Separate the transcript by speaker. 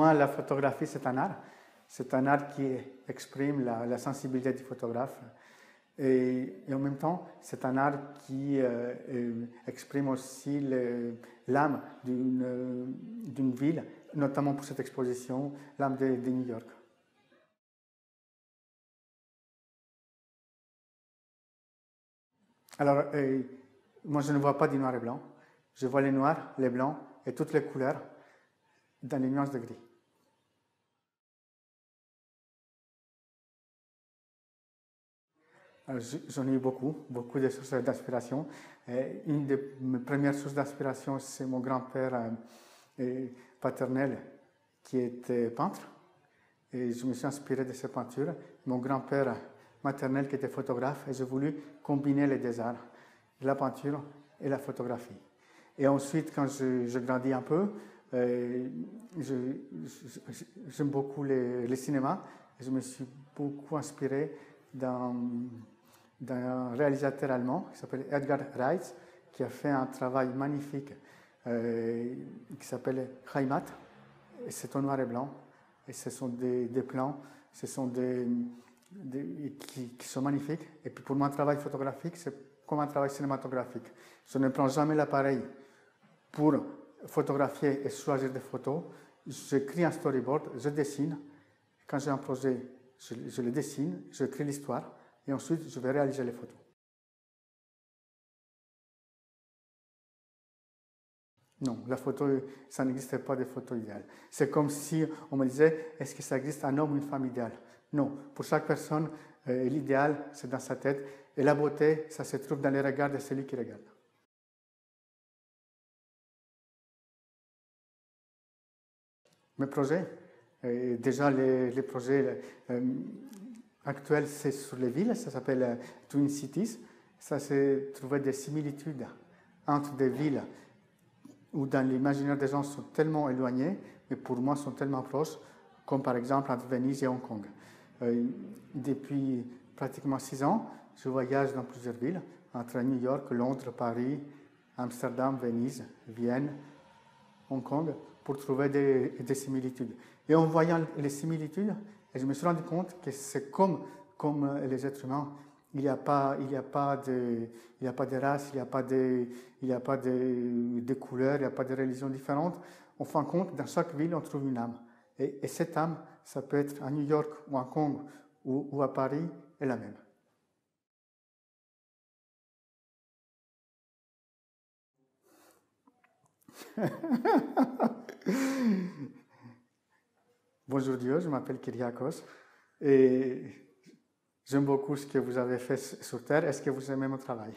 Speaker 1: moi, la photographie, c'est un art. C'est un art qui exprime la sensibilité du photographe. Et en même temps, c'est un art qui exprime aussi l'âme d'une ville, notamment pour cette exposition, l'âme de New York. Alors, moi, je ne vois pas du noir et blanc. Je vois les noirs, les blancs et toutes les couleurs dans les nuances de gris. J'en ai eu beaucoup de sources d'inspiration. Une de mes premières sources d'inspiration, c'est mon grand-père paternel qui était peintre. Et je me suis inspiré de ses peintures. Mon grand-père maternel qui était photographe, et j'ai voulu combiner les deux arts, la peinture et la photographie. Et ensuite, quand je grandis un peu, j'aime beaucoup le cinéma. Et je me suis beaucoup inspiré d'un réalisateur allemand qui s'appelle Edgar Reitz, qui a fait un travail magnifique qui s'appelle Heimat. Et c'est en noir et blanc. Et ce sont des plans, ce sont qui sont magnifiques. Et puis pour moi, un travail photographique, c'est comme un travail cinématographique. Je ne prends jamais l'appareil pour photographier et choisir des photos. J'écris un storyboard, je dessine. Quand j'ai un projet, je le dessine, je crée l'histoire et ensuite je vais réaliser les photos. Non, la photo, ça n'existe pas de photo idéale. C'est comme si on me disait, est-ce que ça existe un homme ou une femme idéale? Non, pour chaque personne, l'idéal, c'est dans sa tête. Et la beauté, ça se trouve dans les regards de celui qui regarde. Mes projets, déjà les projets actuels, c'est sur les villes, ça s'appelle Twin Cities. Ça, c'est trouver des similitudes entre des villes où dans l'imaginaire des gens sont tellement éloignés, mais pour moi sont tellement proches, comme par exemple entre Venise et Hong Kong. Depuis pratiquement 6 ans, je voyage dans plusieurs villes, entre New York, Londres, Paris, Amsterdam, Venise, Vienne, Hong Kong, pour trouver des similitudes. Et en voyant les similitudes, je me suis rendu compte que c'est comme les êtres humains. Il n'y a pas de race, il n'y a pas de couleurs, il n'y a pas de religions différentes. En fin de compte, dans chaque ville, on trouve une âme. Et cette âme, ça peut être à New York ou à Hong Kong ou à Paris, est la même. Bonjour Dieu, je m'appelle Kyriakos et j'aime beaucoup ce que vous avez fait sur Terre. Est-ce que vous aimez mon travail?